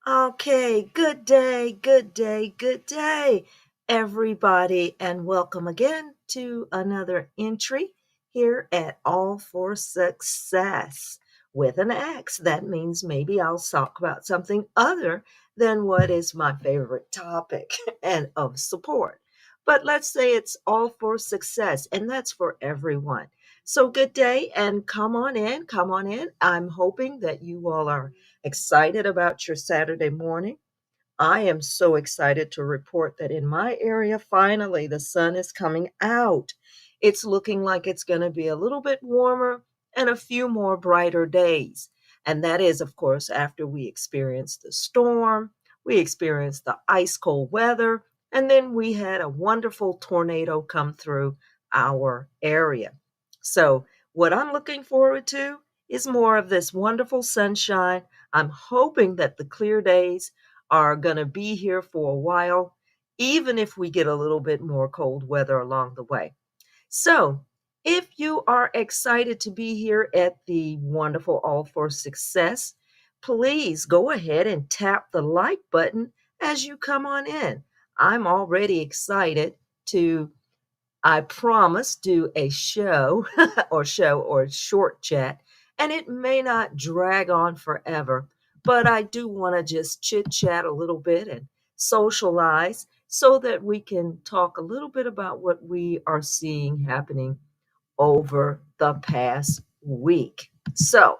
Okay, good day, good day, good day, everybody, and welcome again to another entry here at All for Success with an X. That means maybe I'll talk about something other than what is my favorite topic and of support. But let's say it's all for success, and that's for everyone. So, good day, and come on in, come on in. I'm hoping that you all are excited about your Saturday morning. I am so excited to report that in my area, finally, the sun is coming out. It's looking like it's going to be a little bit warmer and a few more brighter days. And that is, of course, after we experience the storm, we experienced the ice cold weather, and then we had a wonderful tornado come through our area. So, what I'm looking forward to is more of this wonderful sunshine. I'm hoping that the clear days are going to be here for a while, even if we get a little bit more cold weather along the way. So, if you are excited to be here at the wonderful All for Success, please go ahead and tap the like button as you come on in. I'm already excited to, I promise, do a show or short chat, and it may not drag on forever, but I do want to just chit chat a little bit and socialize so that we can talk a little bit about what we are seeing happening over the past week. So,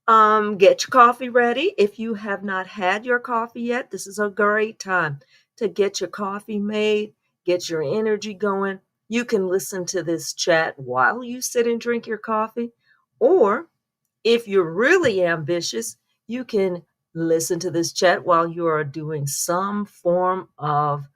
get your coffee ready. If you have not had your coffee yet, this is a great time to get your coffee made, get your energy going. You can listen to this chat while you sit and drink your coffee. Or if you're really ambitious, you can listen to this chat while you are doing some form of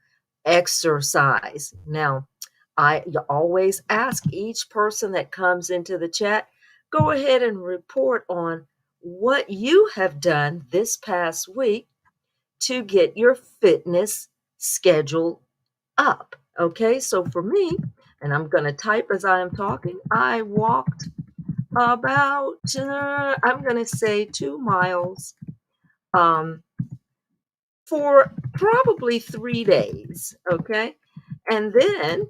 exercise. Now, I always ask each person that comes into the chat, go ahead and report on what you have done this past week to get your fitness schedule up. Okay, so for me, and I'm going to type as I am talking, I walked about, I'm going to say 2 miles um, for probably 3 days. Okay, and then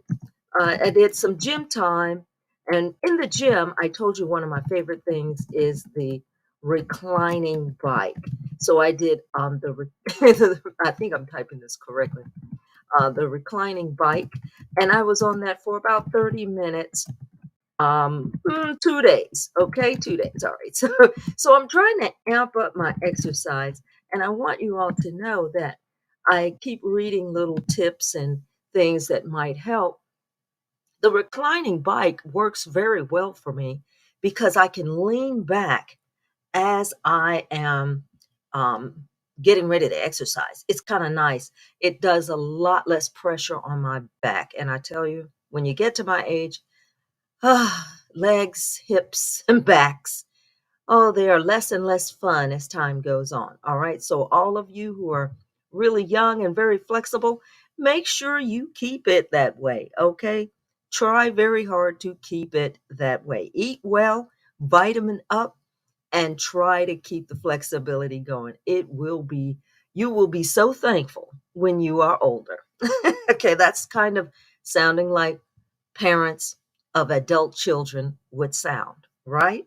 I did some gym time. And in the gym, I told you one of my favorite things is the reclining bike. So I did I think I'm typing this correctly, the reclining bike. And I was on that for about 30 minutes, 2 days. Okay, 2 days. All right. So I'm trying to amp up my exercise. And I want you all to know that I keep reading little tips and things that might help. The reclining bike works very well for me because I can lean back as I am um, getting ready to exercise. It's kind of nice. It does a lot less pressure on my back. And I tell you, when you get to my age, legs, hips, and backs, oh, they are less and less fun as time goes on. All right. So, all of you who are really young and very flexible, make sure you keep it that way. Okay. Try very hard to keep it that way. Eat well, vitamin up, and try to keep the flexibility going. You will be so thankful when you are older. Okay. That's kind of sounding like parents of adult children would sound, right?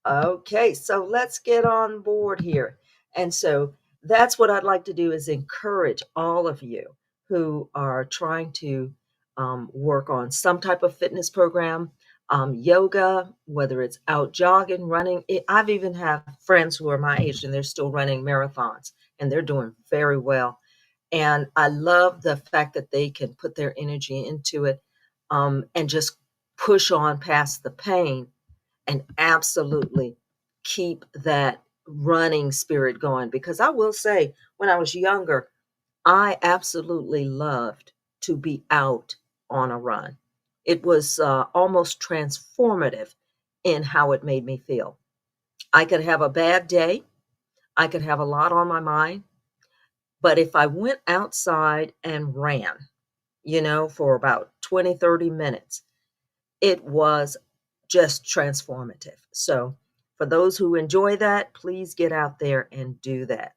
Okay, so let's get on board here. And so that's what I'd like to do is encourage all of you who are trying to work on some type of fitness program, yoga, whether it's out jogging, running. I've even have friends who are my age and they're still running marathons and they're doing very well. And I love the fact that they can put their energy into it, and just push on past the pain and absolutely keep that running spirit going. Because I will say, when I was younger, I absolutely loved to be out on a run. It was almost transformative in how it made me feel. I could have a bad day, I could have a lot on my mind, but if I went outside and ran, for about 20, 30 minutes, it was just transformative. So, for those who enjoy that, please get out there and do that.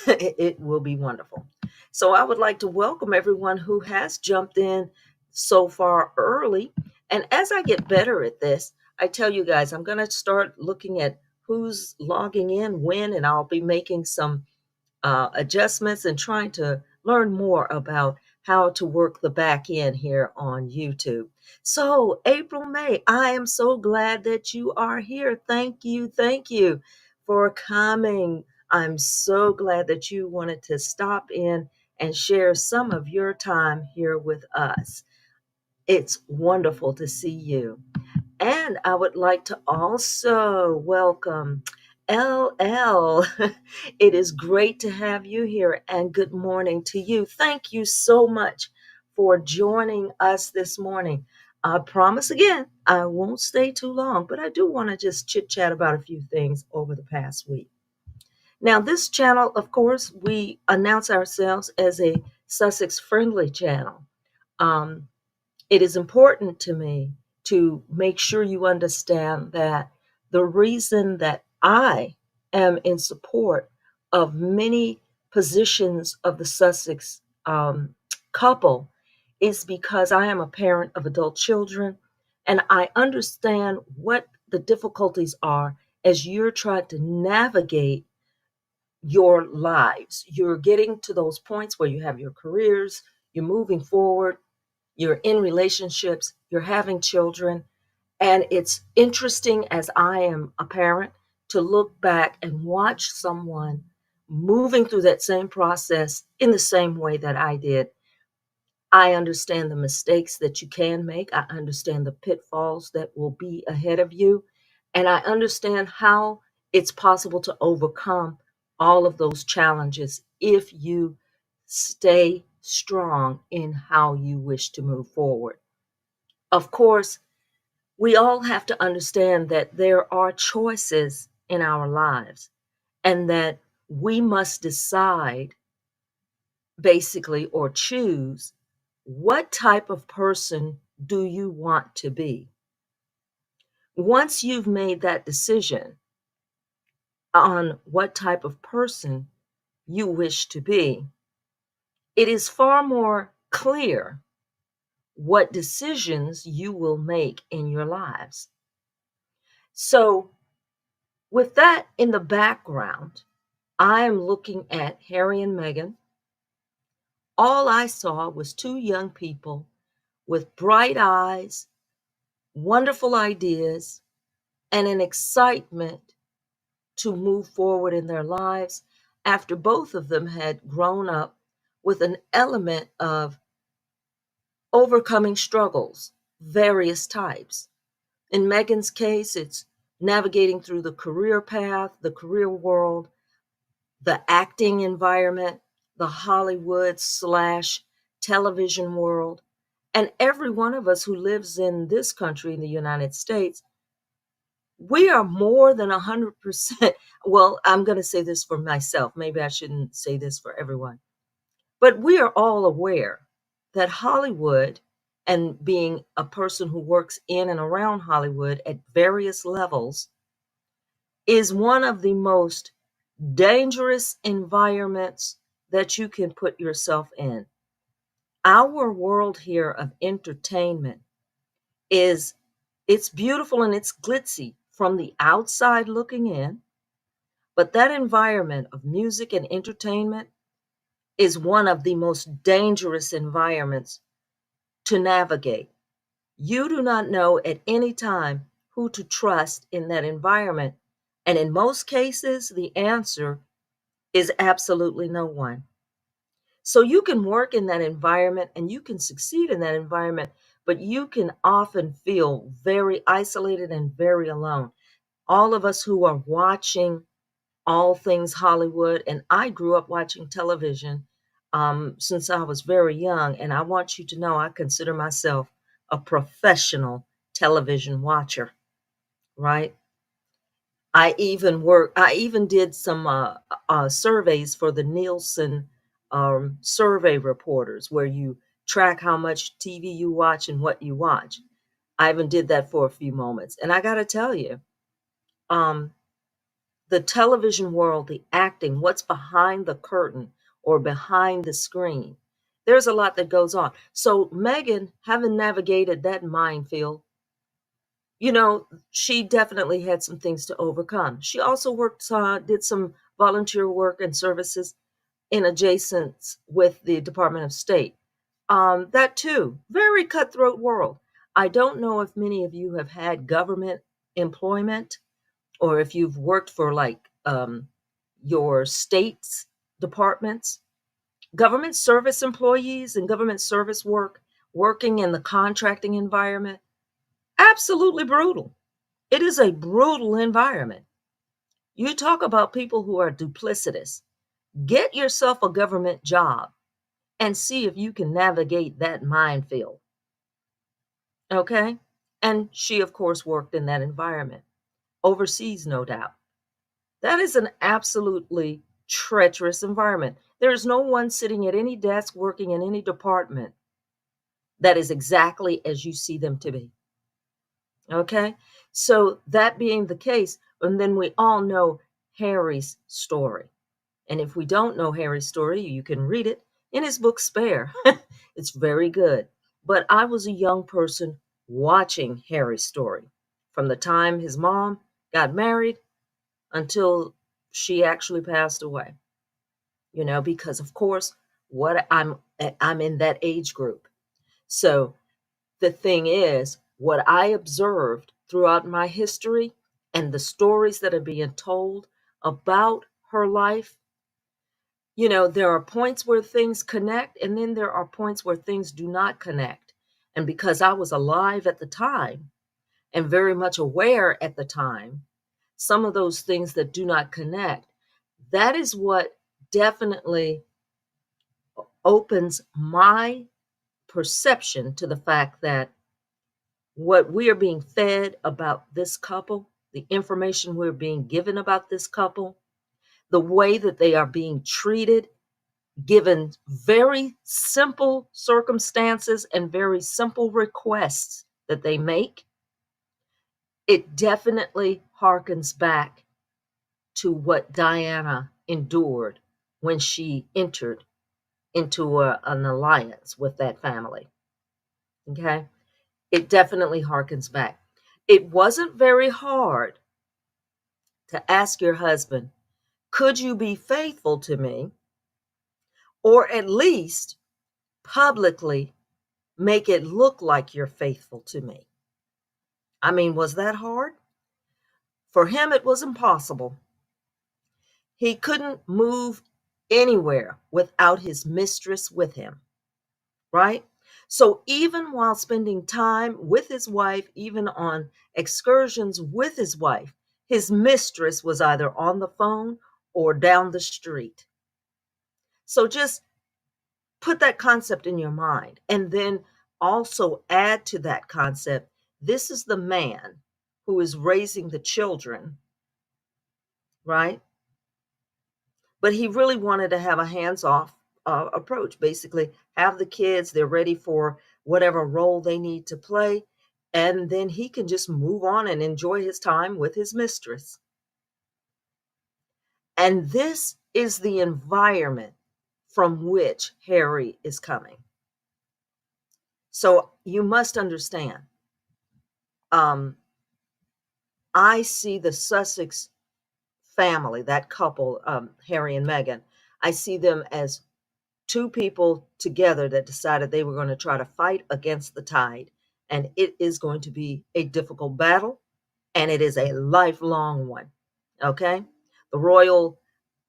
It will be wonderful. So I would like to welcome everyone who has jumped in so far early. And as I get better at this, I tell you guys, I'm going to start looking at who's logging in when, and I'll be making some adjustments and trying to learn more about how to work the back end here on YouTube. So, April May, I am so glad that you are here. Thank you for coming. I'm so glad that you wanted to stop in and share some of your time here with us. It's wonderful to see you. And I would like to also welcome LL. It is great to have you here, and good morning to you. Thank you so much for joining us this morning. I promise again, I won't stay too long, but I do want to just chit chat about a few things over the past week. Now, this channel, of course, we announce ourselves as a Sussex friendly channel. Um, it is important to me to make sure you understand that the reason that I am in support of many positions of the Sussex couple is because I am a parent of adult children, and I understand what the difficulties are as you're trying to navigate your lives. You're getting to those points where you have your careers, you're moving forward, you're in relationships, you're having children. And it's interesting as I am a parent to look back and watch someone moving through that same process in the same way that I did. I understand the mistakes that you can make. I understand the pitfalls that will be ahead of you. And I understand how it's possible to overcome all of those challenges if you stay strong in how you wish to move forward. Of course, we all have to understand that there are choices in our lives and that we must decide basically or choose what type of person do you want to be. Once you've made that decision on what type of person you wish to be, it is far more clear what decisions you will make in your lives. So, with that in the background, I am looking at Harry and Meghan. All I saw was two young people with bright eyes, wonderful ideas, and an excitement to move forward in their lives after both of them had grown up with an element of overcoming struggles, various types. In Meghan's case, it's navigating through the career path, the career world, the acting environment, the Hollywood slash television world. And every one of us who lives in this country, in the United States, we are more than 100%. Well, I'm going to say this for myself. Maybe I shouldn't say this for everyone. But we are all aware that Hollywood, and being a person who works in and around Hollywood at various levels, is one of the most dangerous environments that you can put yourself in. Our world here of entertainment is it's beautiful and it's glitzy from the outside looking in, but that environment of music and entertainment is one of the most dangerous environments to navigate. You do not know at any time who to trust in that environment. And in most cases, the answer is absolutely no one. So you can work in that environment and you can succeed in that environment, but you can often feel very isolated and very alone. All of us who are watching all things Hollywood, and I grew up watching television since I was very young, and I want you to know I consider myself a professional television watcher, right? I even did some surveys for the Nielsen survey reporters where you track how much TV you watch and what you watch. I even did that for a few moments. And I got to tell you, um, the television world, the acting, what's behind the curtain or behind the screen. There's a lot that goes on. So Megan, having navigated that minefield, she definitely had some things to overcome. She also did some volunteer work and services in adjacent with the Department of State. That too, very cutthroat world. I don't know if many of you have had government employment or if you've worked for like your state's departments, government service employees and government service work, working in the contracting environment. Absolutely brutal. It is a brutal environment. You talk about people who are duplicitous. Get yourself a government job and see if you can navigate that minefield. Okay? And she, of course, worked in that environment, overseas, no doubt. That is an absolutely treacherous environment. There is no one sitting at any desk working in any department that is exactly as you see them to be. Okay? So, that being the case, and then we all know Harry's story. And if we don't know Harry's story, you can read it in his book Spare. It's very good. But I was a young person watching Harry's story from the time his mom got married until she actually passed away. Because of course, what I'm in that age group. So the thing is, what I observed throughout my history and the stories that are being told about her life, there are points where things connect, and then there are points where things do not connect. And because I was alive at the time and very much aware at the time, some of those things that do not connect, that is what definitely opens my perception to the fact that what we are being fed about this couple, the information we're being given about this couple, the way that they are being treated, given very simple circumstances and very simple requests that they make, it definitely harkens back to what Diana endured when she entered into an alliance with that family. Okay? It definitely harkens back. It wasn't very hard to ask your husband, could you be faithful to me? Or at least publicly make it look like you're faithful to me. I mean, was that hard? For him, it was impossible. He couldn't move anywhere without his mistress with him, right? So even while spending time with his wife, even on excursions with his mistress was either on the phone or down the street. So just put that concept in your mind and then also add to that concept, this is the man who is raising the children, right? But he really wanted to have a hands-off approach. Basically, have the kids, they're ready for whatever role they need to play, and then he can just move on and enjoy his time with his mistress. And this is the environment from which Harry is coming. So you must understand, I see the Sussex family, that couple, Harry and Meghan, I see them as two people together that decided they were going to try to fight against the tide. And it is going to be a difficult battle, and it is a lifelong one. Okay? The royal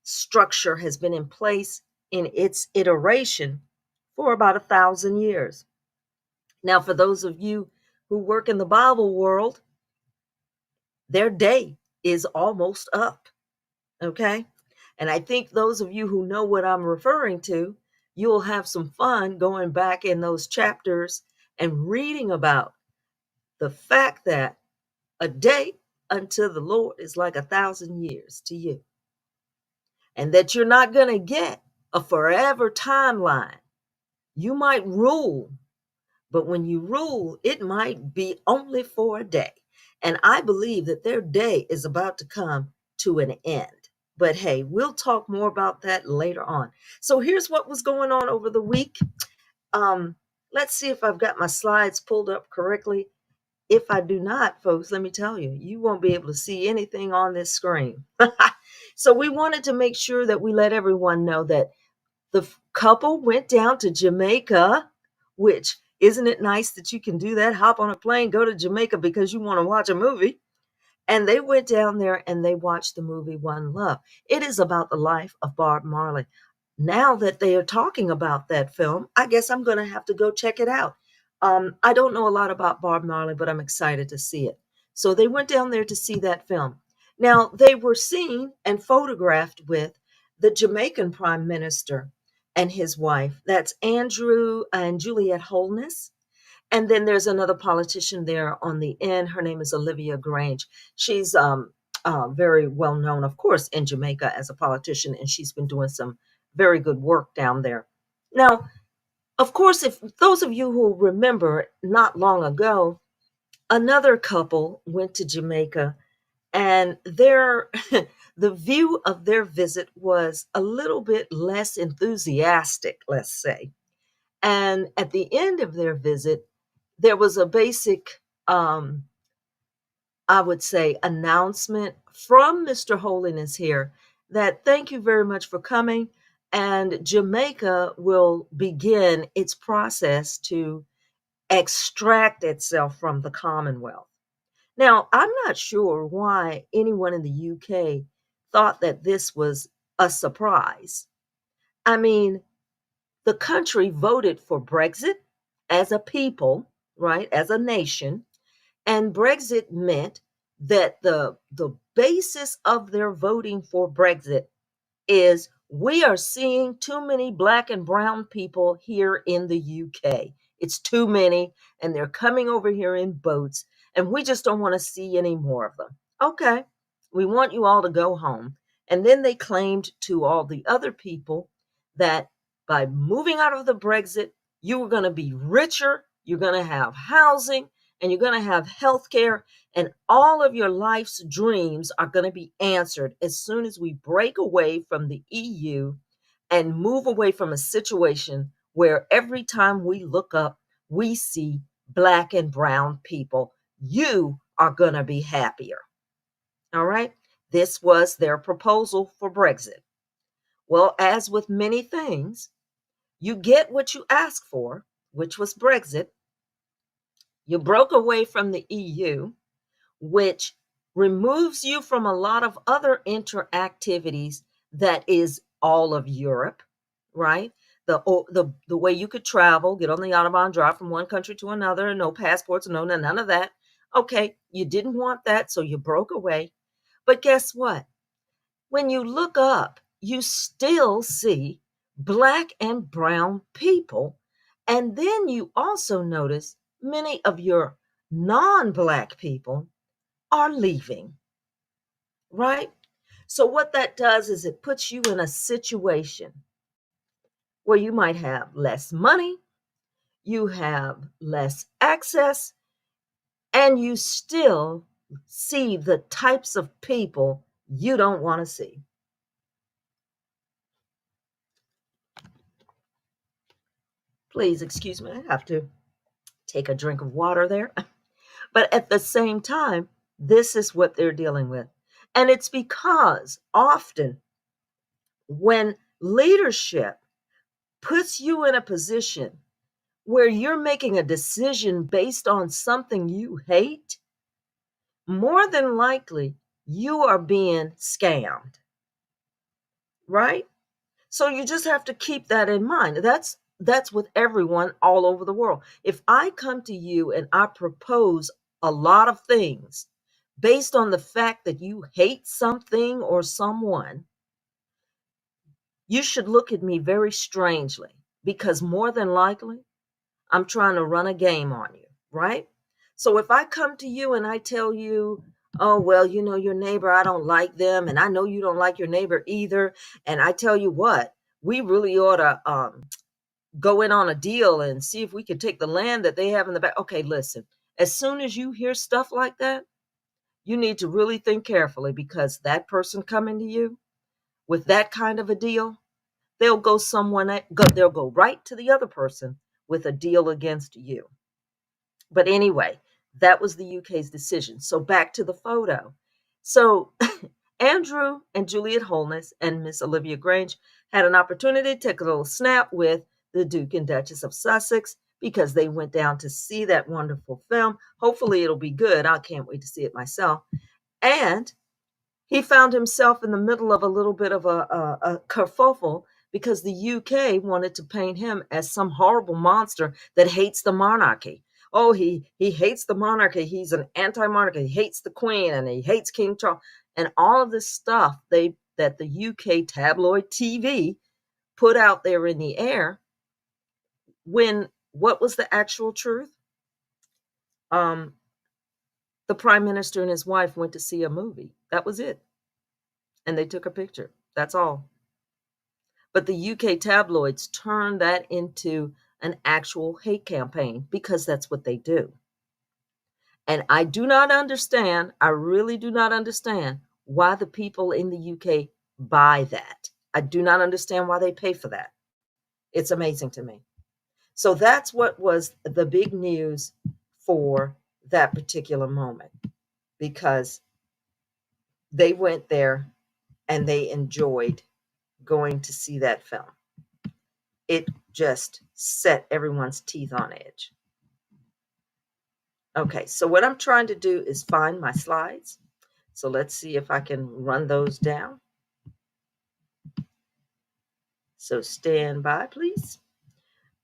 structure has been in place in its iteration for about 1,000 years. Now, for those of you who work in the Bible world, their day is almost up. Okay? And I think those of you who know what I'm referring to, you'll have some fun going back in those chapters and reading about the fact that a day unto the Lord is like 1,000 years to you. And that you're not going to get a forever timeline. You might rule, but when you rule, it might be only for a day. And I believe that their day is about to come to an end. But hey, we'll talk more about that later on. So here's what was going on over the week. Um, let's see if I've got my slides pulled up correctly. If I do not, folks, let me tell you, you won't be able to see anything on this screen. So we wanted to make sure that we let everyone know that the couple went down to Jamaica, which isn't it nice that you can do that? Hop on a plane, go to Jamaica because you want to watch a movie. And they went down there and they watched the movie One Love. It is about the life of Bob Marley. Now that they are talking about that film, I guess I'm going to have to go check it out. I don't know a lot about Bob Marley, but I'm excited to see it. So they went down there to see that film. Now, they were seen and photographed with the Jamaican Prime Minister and his wife. That's Andrew and Juliet Holness. And then there's another politician there on the end. Her name is Olivia Grange. She's very well known, of course, in Jamaica as a politician, and she's been doing some very good work down there. Now, of course, if those of you who remember not long ago, another couple went to Jamaica, and their the view of their visit was a little bit less enthusiastic, let's say. And at the end of their visit, there was a basic, I would say, announcement from Mr. Holiness here that thank you very much for coming. And Jamaica will begin its process to extract itself from the Commonwealth. Now, I'm not sure why anyone in the UK thought that this was a surprise. I mean, the country voted for Brexit as a people, right, as a nation, and Brexit meant that the basis of their voting for Brexit is we are seeing too many black and brown people here in the UK. It's too many, and they're coming over here in boats, and we just don't want to see any more of them. Okay, we want you all to go home. And then they claimed to all the other people that by moving out of the Brexit, you were going to be richer, you're going to have housing, and you're going to have health care, and all of your life's dreams are going to be answered as soon as we break away from the EU and move away from a situation where every time we look up, we see black and brown people. You are going to be happier. All right. This was their proposal for Brexit. Well, as with many things, you get what you ask for, which was Brexit. You broke away from the EU, which removes you from a lot of other interactivities that is all of Europe, right? The way you could travel, get on the Autobahn, drive from one country to another, no passports, none of that. Okay, you didn't want that, so you broke away. But guess what? When you look up, you still see black and brown people. And then you also notice many of your non-black people are leaving, right? So what that does is it puts you in a situation where you might have less money, you have less access, and you still see the types of people you don't want to see. Please excuse me, I have to take a drink of water there. But at the same time, this is what they're dealing with. And it's because often when leadership puts you in a position where you're making a decision based on something you hate, more than likely you are being scammed, right? So you just have to keep that in mind. That's with everyone all over the world. If I come to you and I propose a lot of things based on the fact that you hate something or someone, you should look at me very strangely because more than likely I'm trying to run a game on you, right? So if I come to you and I tell you, oh, well, you know, your neighbor, I don't like them, and I know you don't like your neighbor either, and I tell you what, we really ought to go in on a deal and see if we can take the land that they have in the back. Okay, listen, as soon as you hear stuff like that, you need to really think carefully, because that person coming to you with that kind of a deal, they'll go right to the other person with a deal against you. But anyway, that was the UK's decision. So back to the photo. So Andrew and Juliet Holness and Miss Olivia Grange had an opportunity to take a little snap with the Duke and Duchess of Sussex, because they went down to see that wonderful film. Hopefully it'll be good. I can't wait to see it myself. And he found himself in the middle of a little bit of a kerfuffle, because the UK wanted to paint him as some horrible monster that hates the monarchy. Oh, he hates the monarchy. He's an anti-monarchy. He hates the Queen and he hates King Charles, and all of this stuff that the UK tabloid TV put out there in the air. When what was the actual truth? Um, the Prime Minister and his wife went to see a movie. That was it. And they took a picture. That's all. But the UK tabloids turned that into an actual hate campaign, because that's what they do. And I do not understand, I really do not understand why the people in the UK buy that. I do not understand why they pay for that. It's amazing to me. So that's what was the big news for that particular moment, because they went there and they enjoyed going to see that film. It just set everyone's teeth on edge. Okay, so what I'm trying to do is find my slides. So let's see if I can run those down. So stand by, please.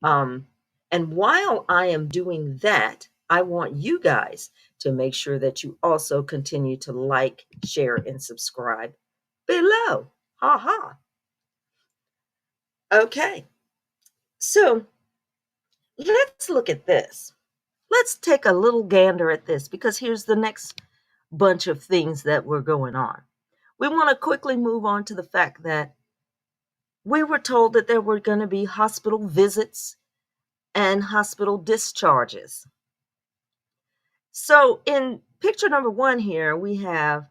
And while I am doing that, I want you guys to make sure that you also continue to like, share, and subscribe below. Ha ha. Okay, so let's look at this. Let's take a little gander at this, because here's the next bunch of things that were going on. We want to quickly move on to the fact that we were told that there were going to be hospital visits and hospital discharges. So in picture number 1 here, we have,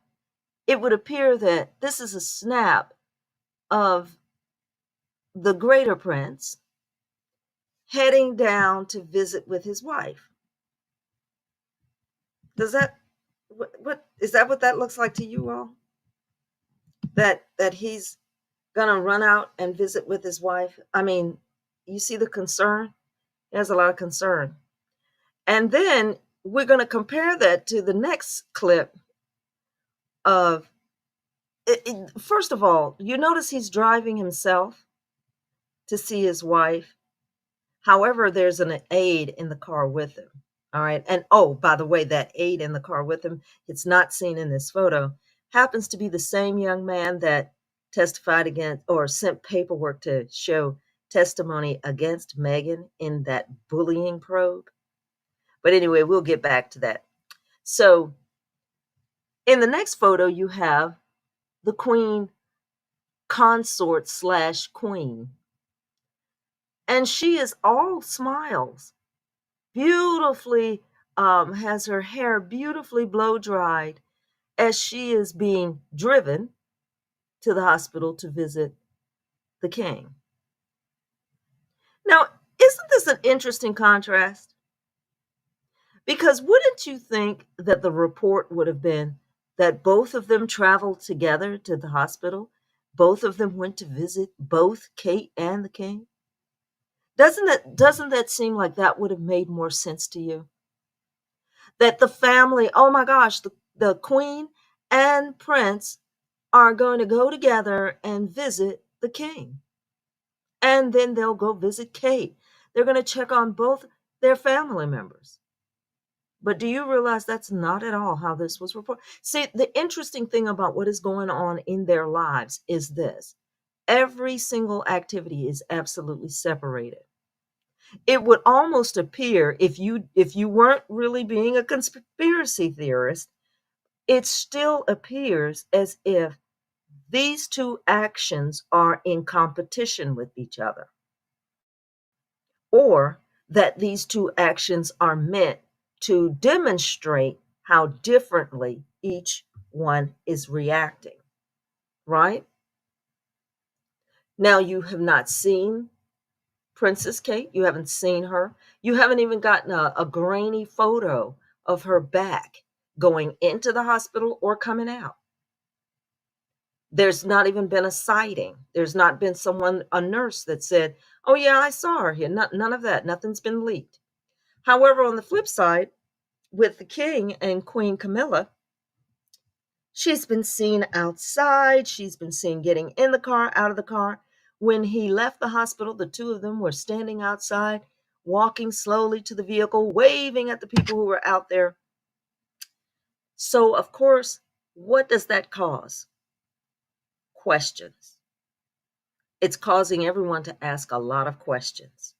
it would appear that this is a snap of the greater prince heading down to visit with his wife. Does that, what is that, what that looks like to you all? That he's gonna run out and visit with his wife? I mean, you see the concern? There's a lot of concern. And then we're going to compare that to the next clip of, first of all, you notice he's driving himself to see his wife. However, there's an aide in the car with him. All right. And oh, by the way, that aide in the car with him, it's not seen in this photo, happens to be the same young man that testified against, or sent paperwork to show testimony against Meghan in that bullying probe. But anyway, we'll get back to that. So in the next photo, you have the Queen consort / queen. And she is all smiles, beautifully, has her hair beautifully blow dried, as she is being driven to the hospital to visit the king. Now, isn't this an interesting contrast? Because wouldn't you think that the report would have been that both of them traveled together to the hospital? Both of them went to visit both Kate and the king? Doesn't that seem like that would have made more sense to you? That the family, oh my gosh, the queen and prince are going to go together and visit the king. And then they'll go visit Kate. They're going to check on both their family members. But do you realize that's not at all how this was reported? See, the interesting thing about what is going on in their lives is this. Every single activity is absolutely separated. It would almost appear, if you weren't really being a conspiracy theorist, it still appears as if these two actions are in competition with each other, or that these two actions are meant to demonstrate how differently each one is reacting, right? Now, you have not seen Princess Kate. You haven't seen her. You haven't even gotten a grainy photo of her back going into the hospital or coming out. There's not even been a sighting. There's not been a nurse that said, "Oh, yeah, I saw her here." None of that. Nothing's been leaked. However, on the flip side, with the king and Queen Camilla, she's been seen outside. She's been seen getting in the car, out of the car. When he left the hospital, the two of them were standing outside, walking slowly to the vehicle, waving at the people who were out there. So, of course, what does that cause? Questions. It's causing everyone to ask a lot of questions.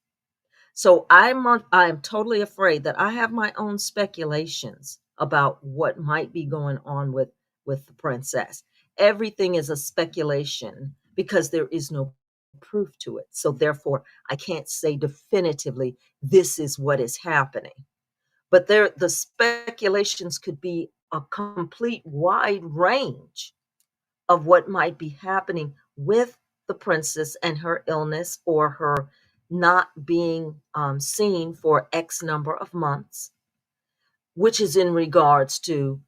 So I'm totally afraid that I have my own speculations about what might be going on with the princess. Everything is a speculation because there is no proof to it. So therefore, I can't say definitively this is what is happening. But the speculations could be a complete wide range of what might be happening with the princess and her illness or her not being seen for X number of months, which is in regards to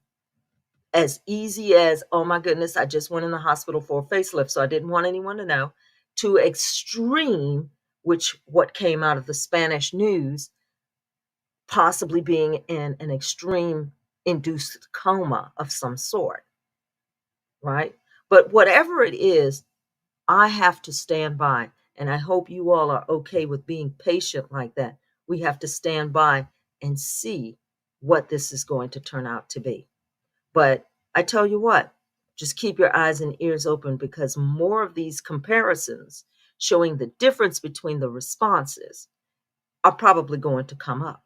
as easy as, oh my goodness, I just went in the hospital for a facelift, so I didn't want anyone to know, to extreme, which what came out of the Spanish news, possibly being in an extreme induced coma of some sort, right? But whatever it is, I have to stand by, and I hope you all are okay with being patient like that. We have to stand by and see what this is going to turn out to be. But I tell you what, just keep your eyes and ears open because more of these comparisons showing the difference between the responses are probably going to come up.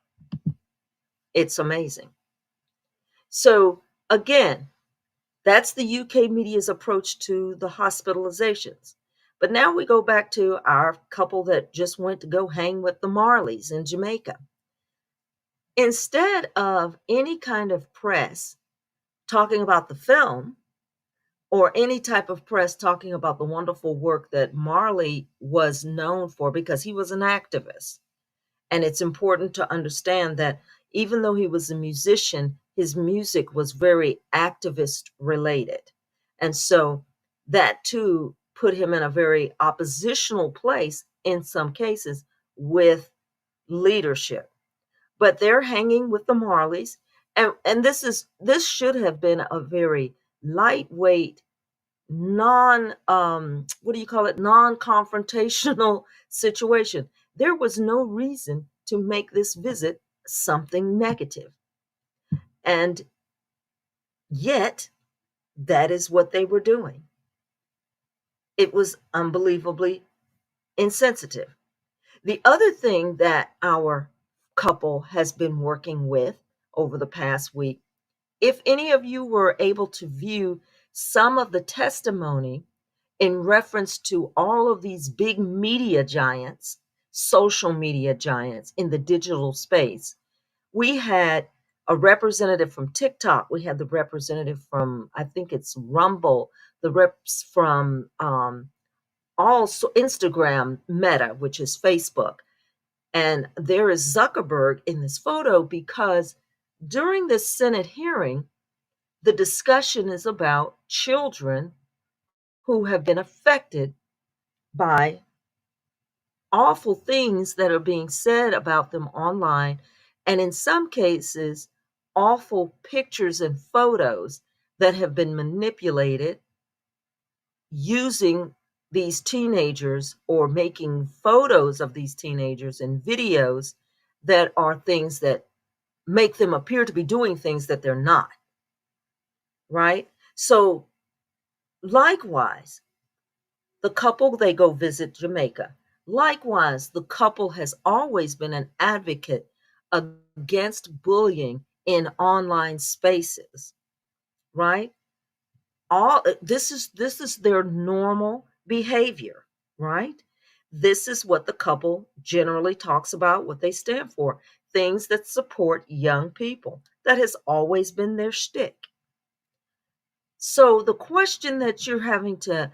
It's amazing. So, again, that's the UK media's approach to the hospitalizations. But now we go back to our couple that just went to go hang with the Marleys in Jamaica. Instead of any kind of press talking about the film or any type of press talking about the wonderful work that Marley was known for because he was an activist. And it's important to understand that even though he was a musician, his music was very activist related. And so that too put him in a very oppositional place in some cases with leadership. But they're hanging with the Marleys. And this should have been a very lightweight, what do you call it, non-confrontational situation. There was no reason to make this visit something negative, and yet that is what they were doing. It was unbelievably insensitive. The other thing that our couple has been working with over the past week, if any of you were able to view some of the testimony in reference to all of these big media giants, social media giants in the digital space, we had a representative from TikTok. We had the representative from, I think it's Rumble, the reps from also Instagram, Meta, which is Facebook. And there is Zuckerberg in this photo because during this Senate hearing, the discussion is about children who have been affected by awful things that are being said about them online, and in some cases, awful pictures and photos that have been manipulated using these teenagers or making photos of these teenagers and videos that are things that make them appear to be doing things that they're not, right? So, likewise, the couple, they go visit Jamaica. Likewise, the couple has always been an advocate against bullying in online spaces, right? All this is their normal behavior, right? This is what the couple generally talks about, what they stand for, things that support young people. That has always been their shtick. So the question that you're having to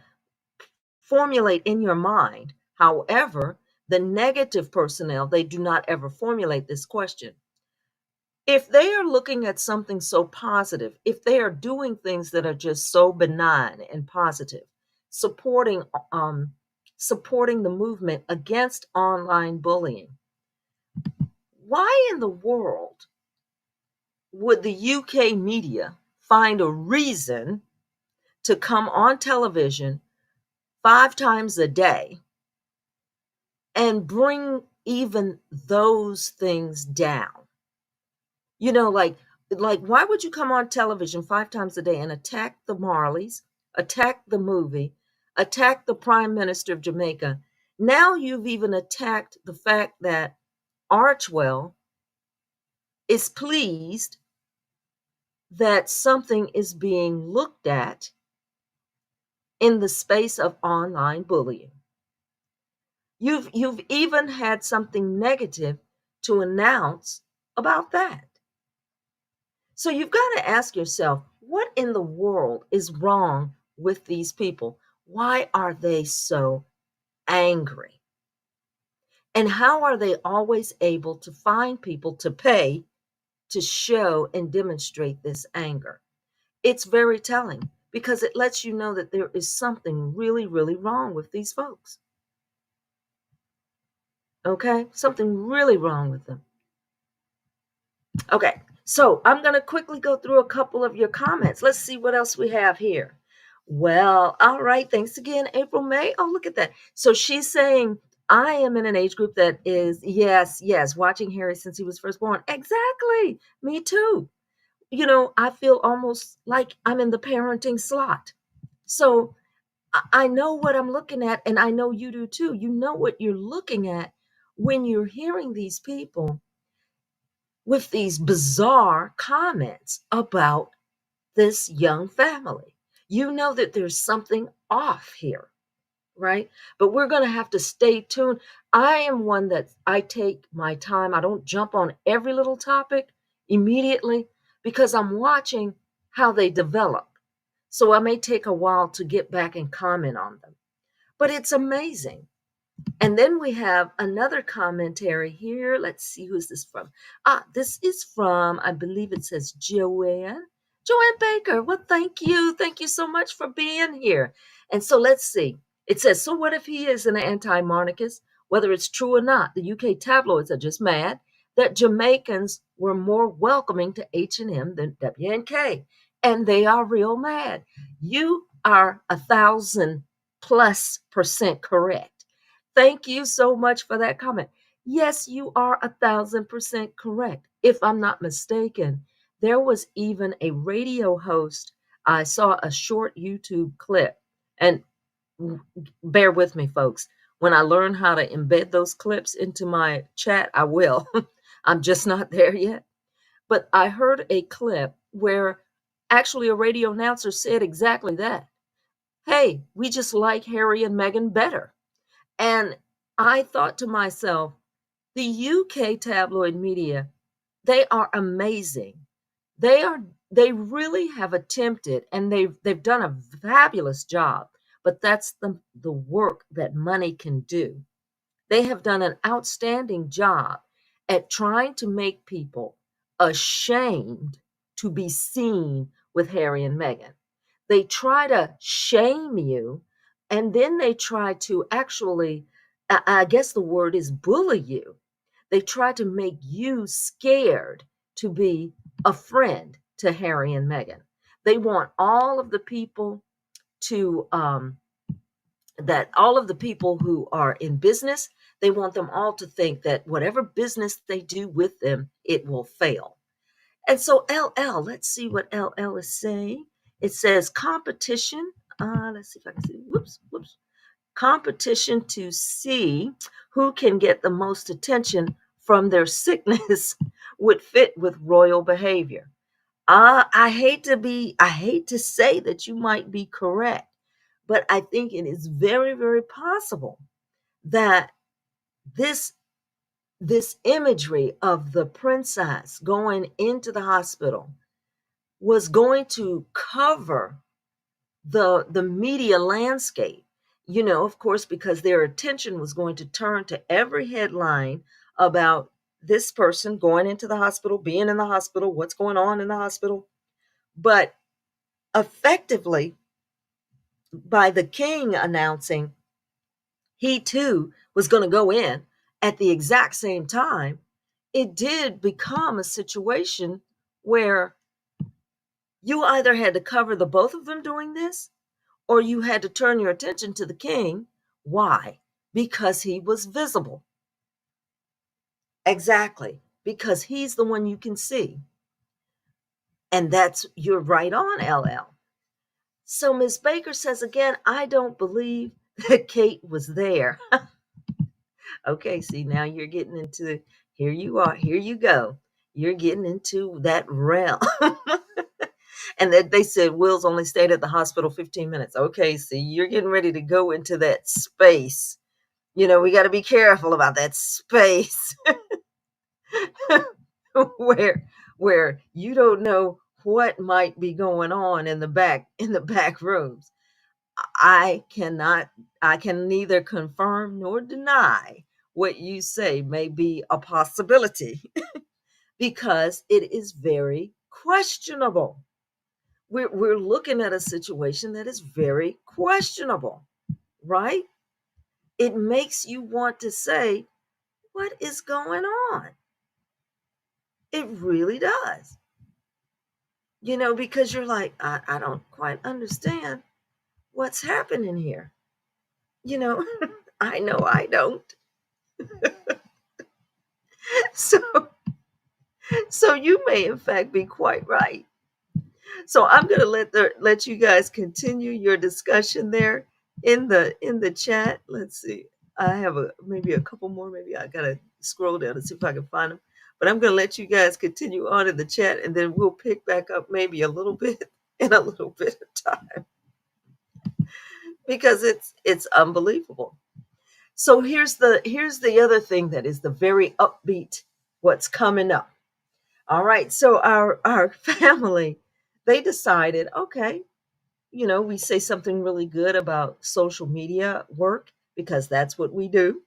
formulate in your mind, however, the negative personnel, they do not ever formulate this question. If they are looking at something so positive, if they are doing things that are just so benign and positive, supporting um, supporting the movement against online bullying, why in the world would the UK media find a reason to come on television 5 times a day and bring even those things down? You know, like why would you come on television 5 times a day and attack the Marleys, attack the movie, attack the Prime Minister of Jamaica? Now you've even attacked the fact that Archwell is pleased that something is being looked at in the space of online bullying. You've even had something negative to announce about that. So you've got to ask yourself, what in the world is wrong with these people? Why are they so angry? And how are they always able to find people to pay to show and demonstrate this anger? It's very telling because it lets you know that there is something really, really wrong with these folks. Okay? Something really wrong with them. Okay, so I'm going to quickly go through a couple of your comments. Let's see what else we have here. Well, all right. Thanks again, April May. Oh, look at that. So she's saying, I am in an age group that is, yes, yes, watching Harry since he was first born. Exactly. Me too. You know, I feel almost like I'm in the parenting slot. So I know what I'm looking at, and I know you do too. You know what you're looking at when you're hearing these people with these bizarre comments about this young family. You know that there's something off here, right? But we're going to have to stay tuned. I am one that I take my time. I don't jump on every little topic immediately because I'm watching how they develop. So I may take a while to get back and comment on them. But it's amazing. And then we have another commentary here. Let's see, who's this from? This is from, I believe it says Joanne. Joanne Baker. Well, thank you. Thank you so much for being here. And so let's see. It says, so what if he is an anti-monarchist? Whether it's true or not, the UK tabloids are just mad that Jamaicans were more welcoming to H&M than WNK. And they are real mad. You are 1,000+% correct. Thank you so much for that comment. Yes, you are 1,000% correct. If I'm not mistaken, there was even a radio host. I saw a short YouTube clip, and bear with me, folks. When I learn how to embed those clips into my chat, I will. I'm just not there yet. But I heard a clip where actually a radio announcer said exactly that. Hey, we just like Harry and Meghan better. And I thought to myself, the UK tabloid media, they are amazing. They really have attempted, and they've done a fabulous job, but that's the work that money can do. They have done an outstanding job at trying to make people ashamed to be seen with Harry and Meghan. They try to shame you, and then they try to actually, I guess the word is bully you. They try to make you scared to be a friend to Harry and Meghan. They want all of the people to that all of the people who are in business, they want them all to think that whatever business they do with them, it will fail. And so LL, let's see what LL is saying. It says competition. Let's see if I can see. Whoops. Competition to see who can get the most attention from their sickness would fit with royal behavior. I hate to say that you might be correct, but I think it is very, very possible that this this imagery of the princess going into the hospital was going to cover the media landscape, of course, because their attention was going to turn to every headline about this person going into the hospital, being in the hospital, what's going on in the hospital. But effectively, by the king announcing he too was going to go in at the exact same time, it did become a situation where you either had to cover the both of them doing this, or you had to turn your attention to the king. Why? Because he was visible. Exactly. Because he's the one you can see. And you're right on, LL. So Miss Baker says again, I don't believe that Kate was there. Okay, see, now you're getting into, here you are, here you go. You're getting into that realm. And that they said Will's only stayed at the hospital 15 minutes. Okay, see, you're getting ready to go into that space. We got to be careful about that space where where you don't know what might be going on in the back rooms. I cannot I can neither confirm nor deny what you say may be a possibility because it is very questionable. We're looking at a situation that is very questionable, right? It makes you want to say, what is going on? It really does. Because you're like, I don't quite understand what's happening here. You know, I know I don't. So, so you may in fact be quite right. So I'm going to let you guys continue your discussion there in the chat. Let's see. I have maybe a couple more. Maybe I got to scroll down and see if I can find them. But I'm going to let you guys continue on in the chat, and then we'll pick back up maybe a little bit in a little bit of time because it's unbelievable. So here's the other thing that is the very upbeat what's coming up. All right. So our family, they decided, okay, we say something really good about social media work because that's what we do.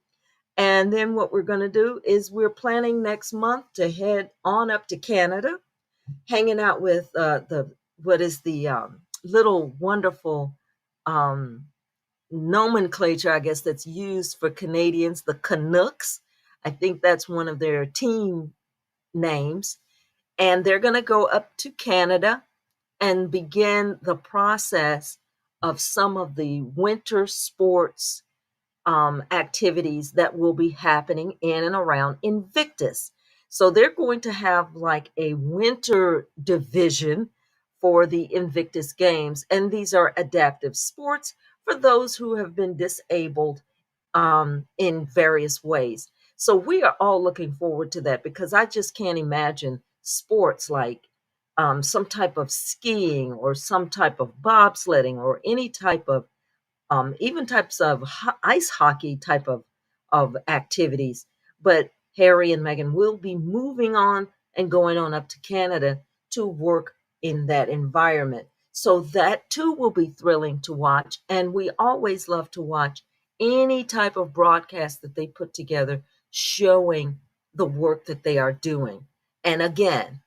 And then what we're going to do is we're planning next month to head on up to Canada, hanging out with the what is the little wonderful um, nomenclature, I guess, that's used for Canadians, the Canucks. I think that's one of their team names. And they're going to go up to Canada and begin the process of some of the winter sports activities that will be happening in and around Invictus. So they're going to have like a winter division for the Invictus Games, and these are adaptive sports for those who have been disabled in various ways. So we are all looking forward to that because I just can't imagine sports like some type of skiing or some type of bobsledding or any type of even types of ice hockey type of activities. But Harry and Meghan will be moving on and going on up to Canada to work in that environment. So that too will be thrilling to watch. And we always love to watch any type of broadcast that they put together showing the work that they are doing. And again,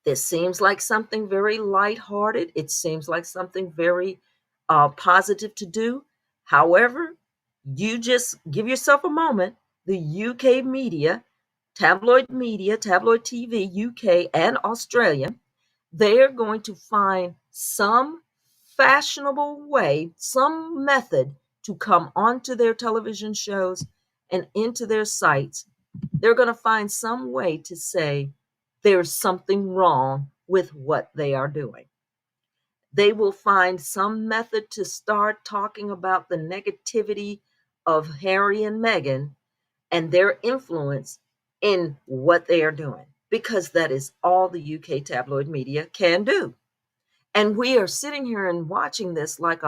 this seems like something very lighthearted. It seems like something very positive to do. However, you just give yourself a moment. The UK media, tabloid TV, UK and Australia, they're going to find some fashionable way, some method to come onto their television shows and into their sites. They're going to find some way to say there's something wrong with what they are doing. They will find some method to start talking about the negativity of Harry and Meghan and their influence in what they are doing, because that is all the UK tabloid media can do. And we are sitting here and watching this like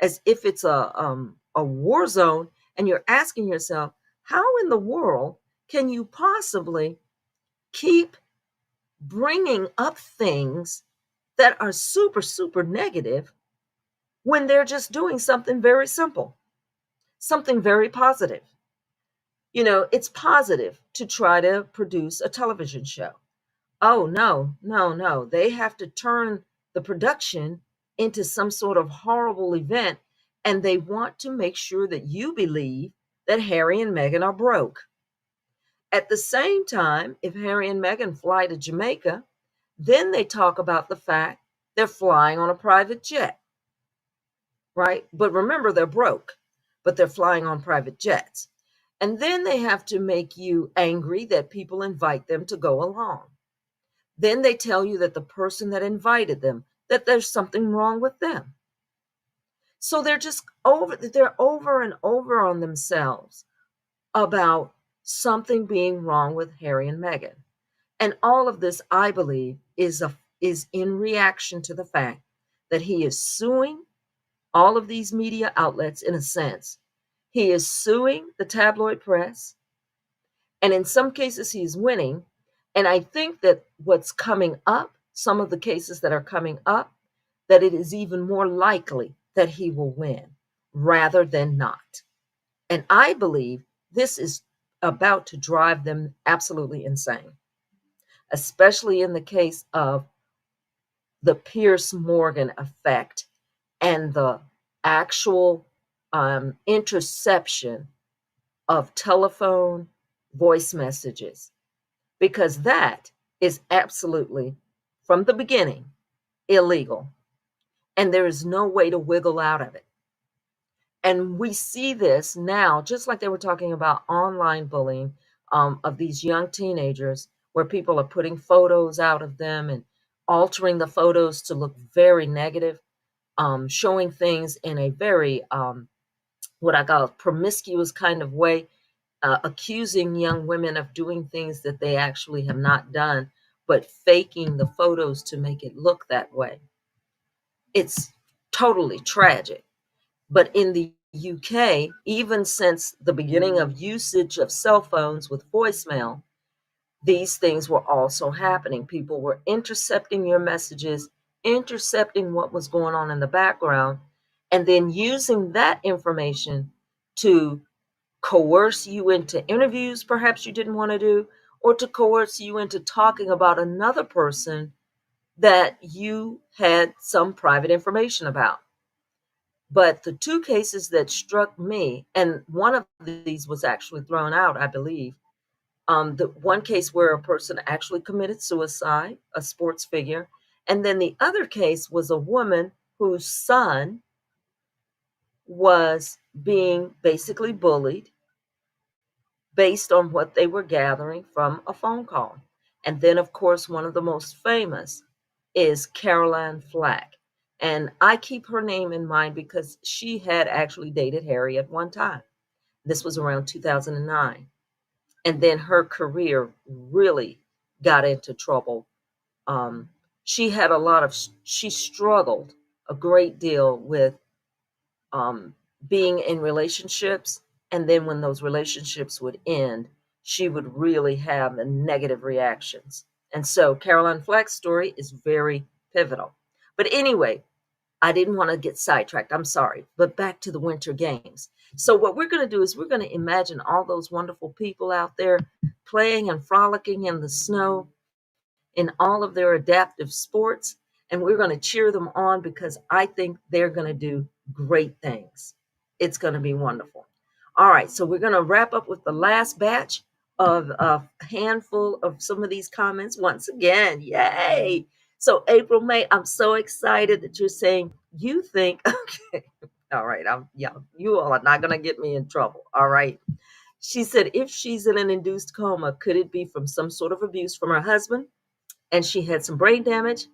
as if it's a war zone, and you're asking yourself, how in the world can you possibly keep bringing up things that are super, super negative when they're just doing something very simple, something very positive? You know, it's positive to try to produce a television show. Oh, no, no, no. They have to turn the production into some sort of horrible event, and they want to make sure that you believe that Harry and Meghan are broke. At the same time, if Harry and Meghan fly to Jamaica, then they talk about the fact they're flying on a private jet, right? But remember, they're broke, but they're flying on private jets. And then they have to make you angry that people invite them to go along. Then they tell you that the person that invited them, that there's something wrong with them. So they're over and over on themselves about something being wrong with Harry and Meghan. And all of this, I believe, is in reaction to the fact that he is suing all of these media outlets in a sense. He is suing the tabloid press, and in some cases he's winning. And I think that what's coming up, some of the cases that are coming up, that it is even more likely that he will win rather than not. And I believe this is about to drive them absolutely insane, especially in the case of the Pierce Morgan effect and the actual interception of telephone voice messages, because that is absolutely, from the beginning, illegal. And there is no way to wiggle out of it. And we see this now, just like they were talking about online bullying of these young teenagers, where people are putting photos out of them and altering the photos to look very negative, showing things in a very, what I call promiscuous kind of way, accusing young women of doing things that they actually have not done, but faking the photos to make it look that way. It's totally tragic. But in the UK, even since the beginning of usage of cell phones with voicemail, these things were also happening. People were intercepting your messages, intercepting what was going on in the background, and then using that information to coerce you into interviews perhaps you didn't want to do, or to coerce you into talking about another person that you had some private information about. But the two cases that struck me, and one of these was actually thrown out, I believe. The one case where a person actually committed suicide, a sports figure, and then the other case was a woman whose son was being basically bullied based on what they were gathering from a phone call. And then, of course, one of the most famous is Caroline Flack. And I keep her name in mind because she had actually dated Harry at one time. This was around 2009. And then her career really got into trouble. Um, she struggled a great deal with um, being in relationships. And then when those relationships would end, she would really have the negative reactions. And so Caroline Flack's story is very pivotal. But anyway, I didn't want to get sidetracked. I'm sorry. But back to the Winter Games. So what we're going to do is we're going to imagine all those wonderful people out there playing and frolicking in the snow in all of their adaptive sports. And we're going to cheer them on because I think they're going to do great things. It's going to be wonderful. All right, so we're going to wrap up with the last batch of a handful of some of these comments once again. Yay! So April May, I'm so excited that you're saying you think, okay, all right, you all are not going to get me in trouble. All right. She said, if she's in an induced coma, could it be from some sort of abuse from her husband? And she had some brain damage,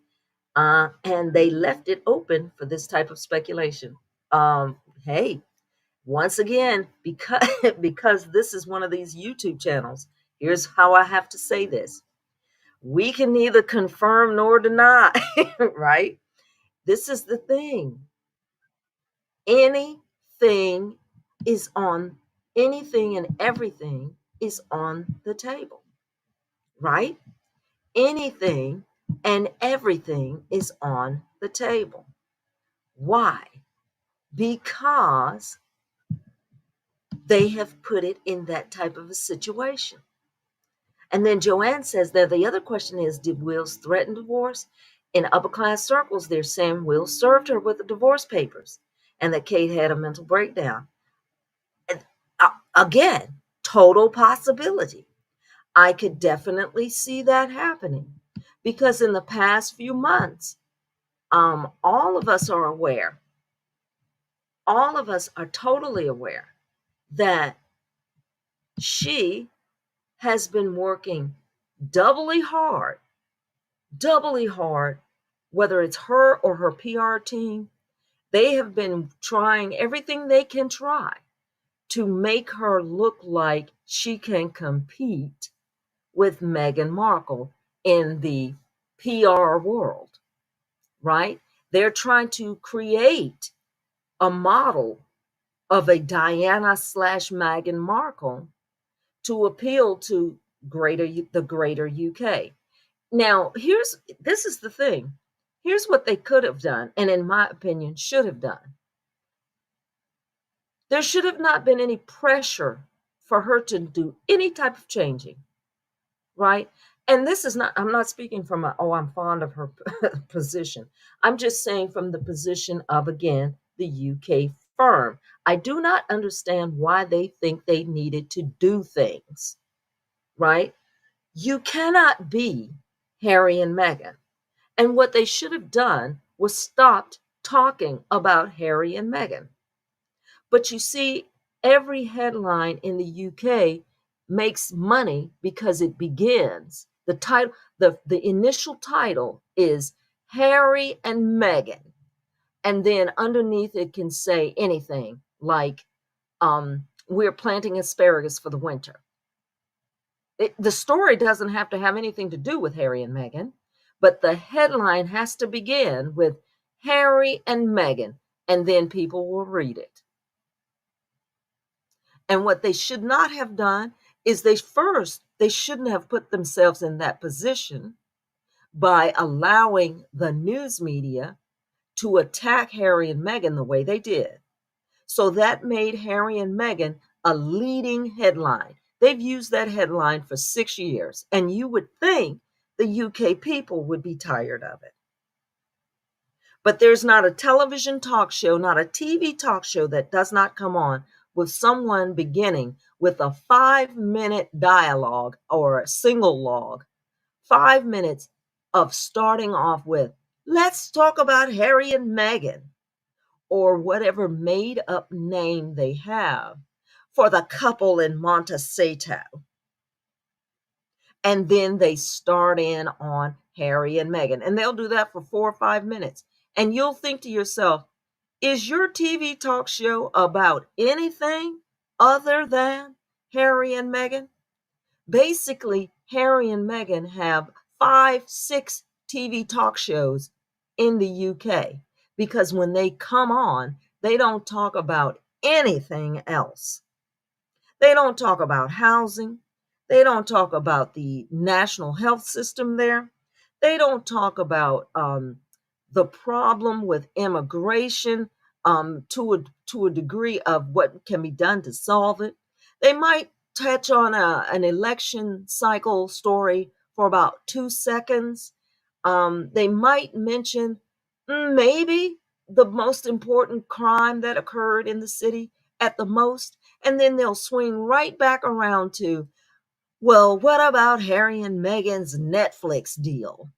and they left it open for this type of speculation. Hey, once again, because because this is one of these YouTube channels, here's how I have to say this: we can neither confirm nor deny, right? This is the thing. Anything is on anything and everything is on the table, right? Anything and everything is on the table. Why? Because they have put it in that type of a situation. And then Joanne says that the other question is, did Wills threaten divorce? In upper class circles, they're saying Wills served her with the divorce papers and that Kate had a mental breakdown. And, again, total possibility. I could definitely see that happening because in the past few months, all of us are aware, all of us are totally aware that she has been working doubly hard, doubly hard, whether it's her or her PR team. They have been trying everything they can try to make her look like she can compete with Meghan Markle in the PR world, right? They're trying to create a model of a Diana slash Meghan Markle to appeal to the greater UK. Now, this is the thing. Here's what they could have done, and in my opinion, should have done. There should have not been any pressure for her to do any type of changing, right? And this is not, I'm not speaking from I'm fond of her position. I'm just saying from the position of, again, the UK firm. I do not understand why they think they needed to do things, right? You cannot be Harry and Meghan. And what they should have done was stopped talking about Harry and Meghan. But you see, every headline in the UK makes money because it begins. The title, the initial title is Harry and Meghan. And then underneath it can say anything like, we're planting asparagus for the winter. The story doesn't have to have anything to do with Harry and Meghan, but the headline has to begin with Harry and Meghan, and then people will read it. And what they should not have done is they shouldn't have put themselves in that position by allowing the news media to attack Harry and Meghan the way they did. So that made Harry and Meghan a leading headline. They've used that headline for 6 years, and you would think the UK people would be tired of it. But there's not a television talk show, not a TV talk show that does not come on with someone beginning with a 5-minute dialogue or a single log, 5 minutes of starting off with, let's talk about Harry and Meghan, or whatever made up name they have for the couple in Montecito. And then they start in on Harry and Meghan, and they'll do that for 4 or 5 minutes. And you'll think to yourself, is your TV talk show about anything other than Harry and Meghan? Basically, Harry and Meghan have 5, 6 TV talk shows in the UK because when they come on, they don't talk about anything else. They don't talk about housing. They don't talk about the national health system there. They don't talk about the problem with immigration to a degree of what can be done to solve it. They might touch on an election cycle story for about 2 seconds. They might mention maybe the most important crime that occurred in the city at the most, and then they'll swing right back around to, well, what about Harry and Meghan's Netflix deal?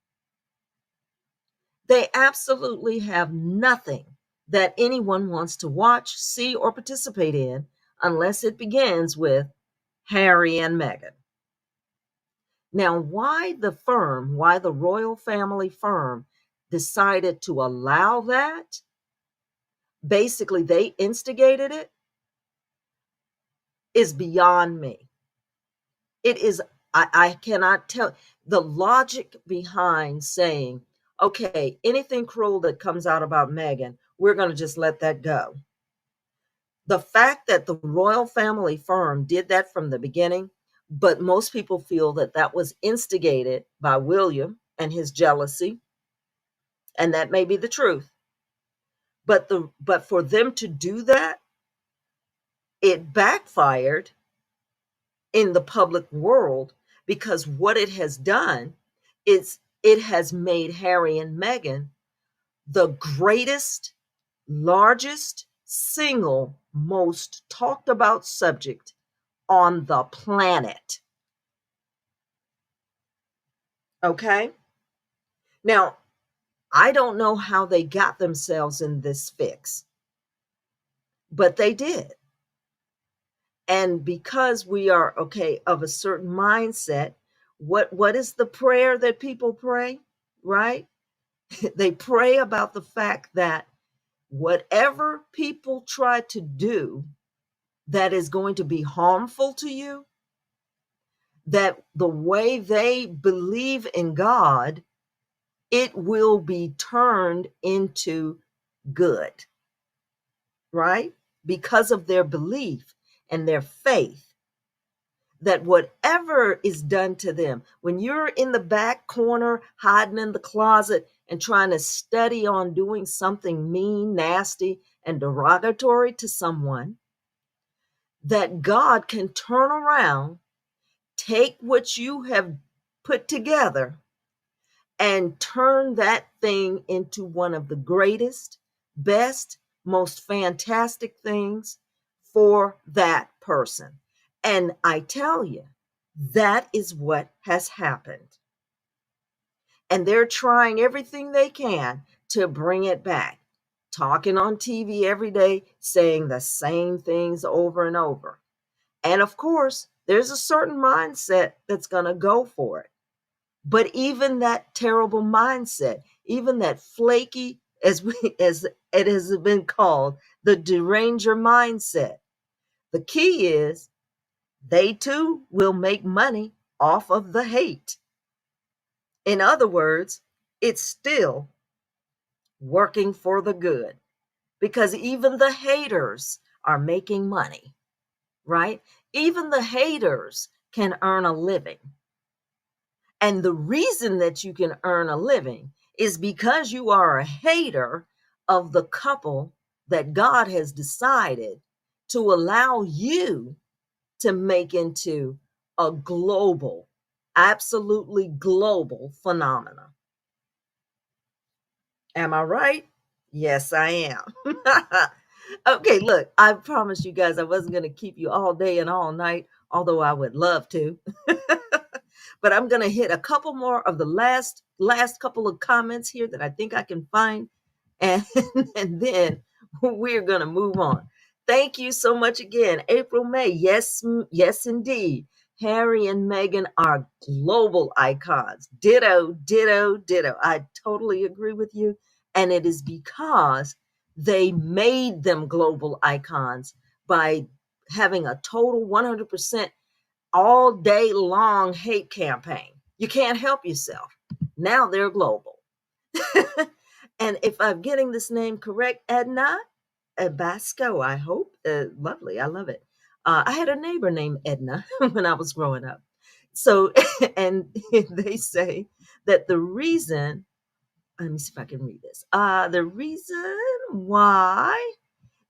They absolutely have nothing that anyone wants to watch, see, or participate in unless it begins with Harry and Meghan. Now, why the royal family firm decided to allow that, basically they instigated it, is beyond me. It is, I cannot tell the logic behind saying, okay, anything cruel that comes out about Meghan, we're going to just let that go. The fact that the royal family firm did that from the beginning But most people feel that that was instigated by William and his jealousy, and that may be the truth. But for them to do that, it backfired in the public world, because what it has done is it has made Harry and Meghan the greatest, largest, single most talked about subject on the planet. Okay? Now, I don't know how they got themselves in this fix, but they did. And because we are, okay, of a certain mindset, what is the prayer that people pray, right? They pray about the fact that whatever people try to do that is going to be harmful to you, that the way they believe in God, it will be turned into good, right? Because of their belief and their faith, that whatever is done to them, when you're in the back corner, hiding in the closet and trying to study on doing something mean, nasty, and derogatory to someone, that God can turn around, take what you have put together, and turn that thing into one of the greatest, best, most fantastic things for that person. And I tell you, that is what has happened. And they're trying everything they can to bring it back, talking on TV every day, saying the same things over and over. And of course, there's a certain mindset that's going to go for it. But even that terrible mindset, even that flaky, as it has been called, the deranger mindset, the key is they too will make money off of the hate. In other words, it's still working for the good, because even the haters are making money, right? Even the haters can earn a living. And the reason that you can earn a living is because you are a hater of the couple that God has decided to allow you to make into a global, absolutely global phenomenon. Am I right? Yes, I am. Okay, look, I promised you guys I wasn't going to keep you all day and all night, although I would love to. But I'm going to hit a couple more of the last couple of comments here that I think I can find, and and then we're going to move on. Thank you so much again, April May. Yes, yes, indeed. Harry and Meghan are global icons. Ditto, ditto, ditto. I totally agree with you. And it is because they made them global icons by having a total 100% all day long hate campaign. You can't help yourself. Now they're global. And if I'm getting this name correct, Edna Basco, I hope. Lovely. I love it. I had a neighbor named Edna when I was growing up. So, and they say that the reason, let me see if I can read this. The reason why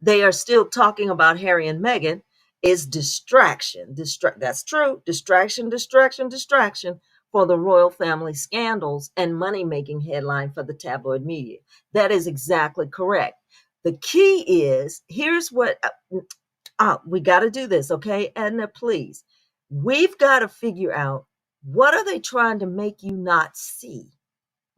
they are still talking about Harry and Meghan is distraction. That's true. Distraction, distraction, distraction for the royal family scandals and money making headline for the tabloid media. That is exactly correct. The key is here's what we got to do this, okay? Edna, please. We've got to figure out, what are they trying to make you not see?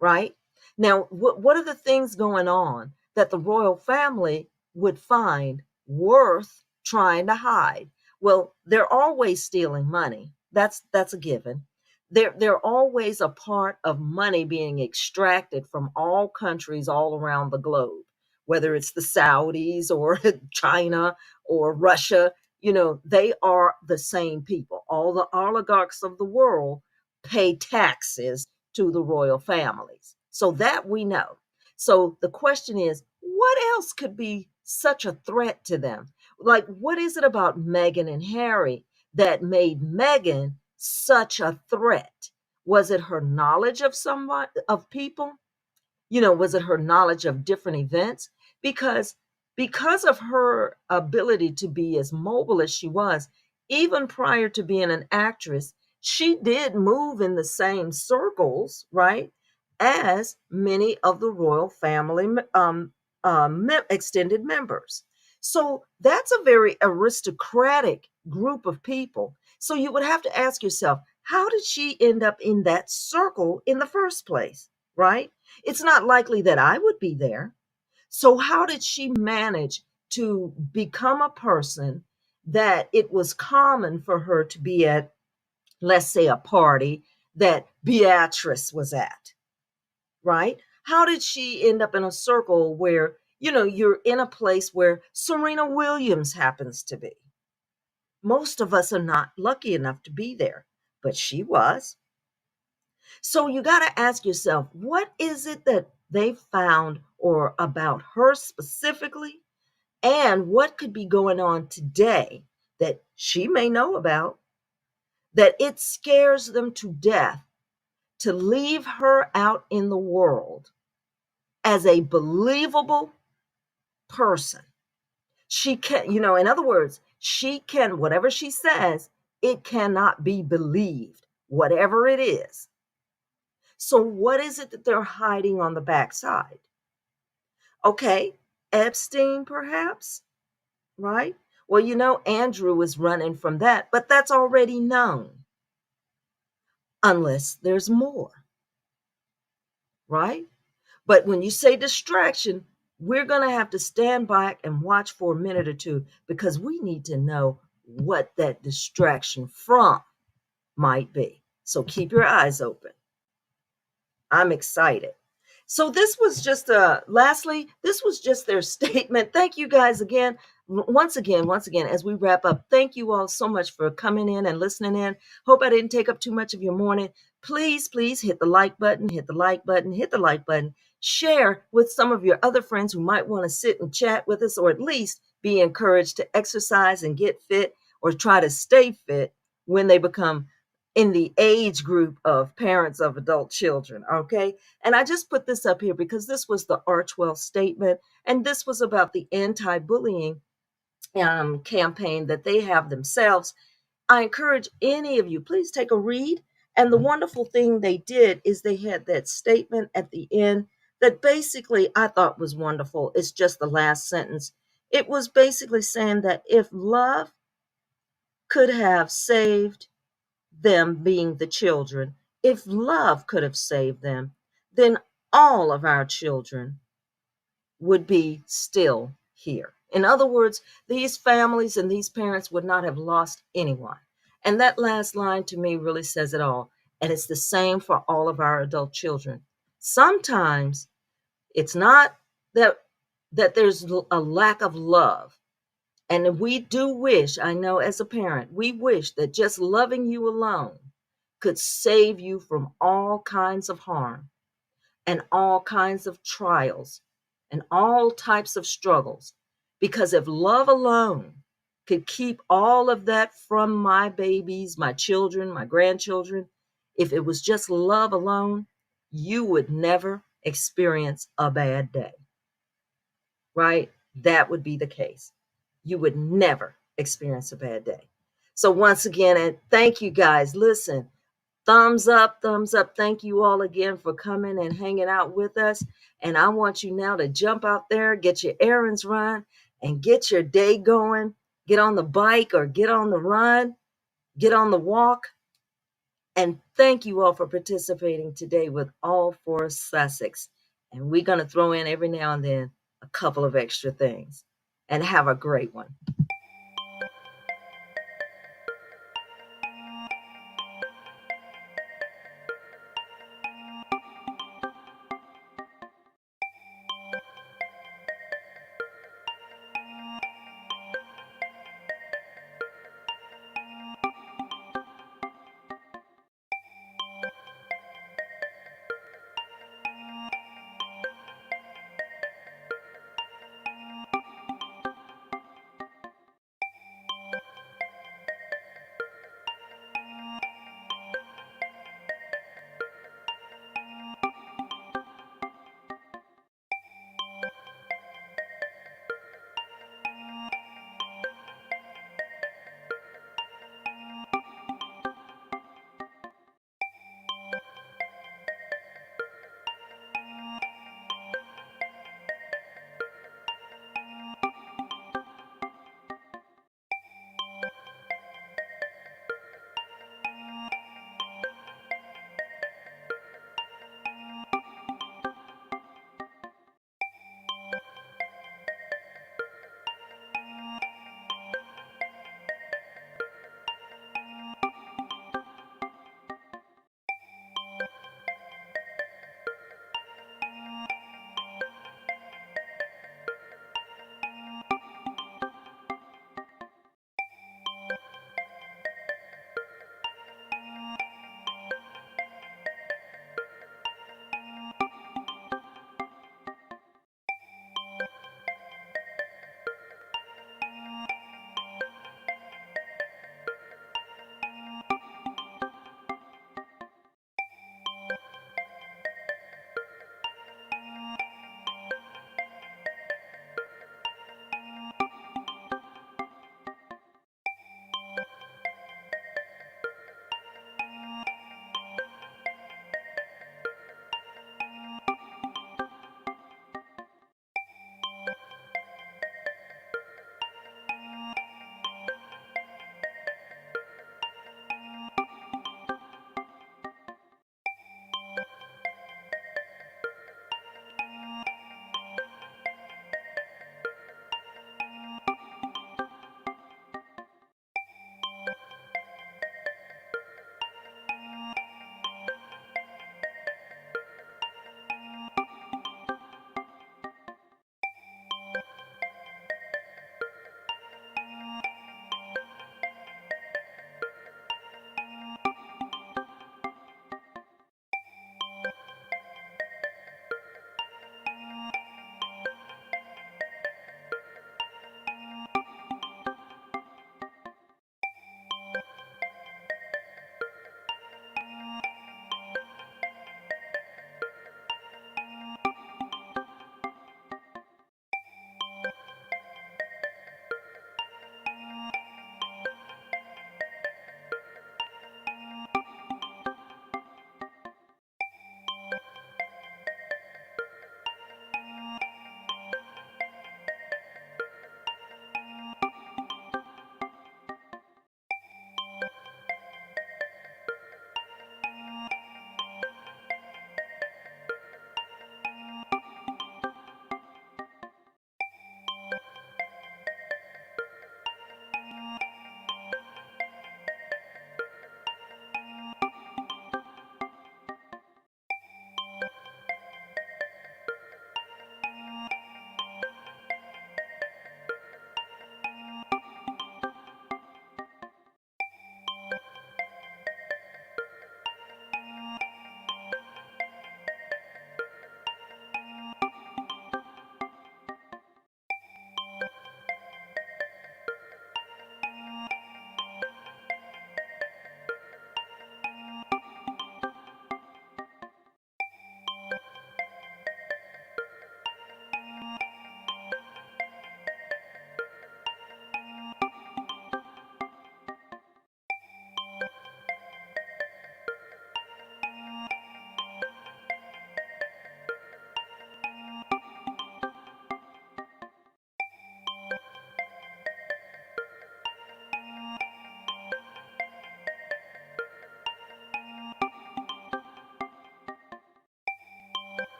Right? Now, what are the things going on that the royal family would find worth trying to hide? Well, they're always stealing money. That's a given. They're always a part of money being extracted from all countries all around the globe, whether it's the Saudis or China or Russia. You know, they are the same people. All the oligarchs of the world pay taxes to the royal families. So that we know. So the question is, what else could be such a threat to them? Like, what is it about Meghan and Harry that made Megan such a threat? Was it her knowledge of someone, of people? Was it her knowledge of different events? Because of her ability to be as mobile as she was, even prior to being an actress, she did move in the same circles, right, as many of the royal family extended members. So that's a very aristocratic group of people. So you would have to ask yourself, how did she end up in that circle in the first place, right? It's not likely that I would be there. So, how did she manage to become a person that it was common for her to be at, let's say, a party that Beatrice was at, right? How did she end up in a circle where, you're in a place where Serena Williams happens to be? Most of us are not lucky enough to be there, but she was. So you got to ask yourself, what is it that they found or about her specifically? And what could be going on today that she may know about that it scares them to death to leave her out in the world as a believable person? She can, in other words, she can, whatever she says, it cannot be believed, whatever it is. So, what is it that they're hiding on the backside? Okay, Epstein, perhaps, right? Well, Andrew is running from that, but that's already known, unless there's more, right? But when you say distraction, we're going to have to stand back and watch for a minute or two because we need to know what that distraction from might be. So keep your eyes open. I'm excited. So this was just lastly, this was just their statement. Thank you guys again. Once again, as we wrap up, thank you all so much for coming in and listening in. Hope I didn't take up too much of your morning. Please hit the like button, hit the like button, hit the like button. Share with some of your other friends who might want to sit and chat with us, or at least be encouraged to exercise and get fit, or try to stay fit when they become in the age group of parents of adult children. Okay. And I just put this up here because this was the Archwell statement, and this was about the anti-bullying campaign that they have themselves. I encourage any of you, please take a read. And the wonderful thing they did is they had that statement at the end that basically I thought was wonderful. It's just the last sentence. It was basically saying that if love could have saved them, being the children, if love could have saved them, then all of our children would be still here. In other words, these families and these parents would not have lost anyone. And that last line to me really says it all. And it's the same for all of our adult children. Sometimes it's not that there's a lack of love. And we do wish, I know as a parent, we wish that just loving you alone could save you from all kinds of harm and all kinds of trials and all types of struggles. Because if love alone could keep all of that from my babies, my children, my grandchildren, if it was just love alone, you would never experience a bad day, right? That would be the case. You would never experience a bad day. So once again, and thank you guys. Listen, thumbs up, thumbs up. Thank you all again for coming and hanging out with us. And I want you now to jump out there, get your errands run, and get your day going. Get on the bike or get on the run, get on the walk. And thank you all for participating today with All for Sussex. And we're going to throw in every now and then a couple of extra things. And have a great one.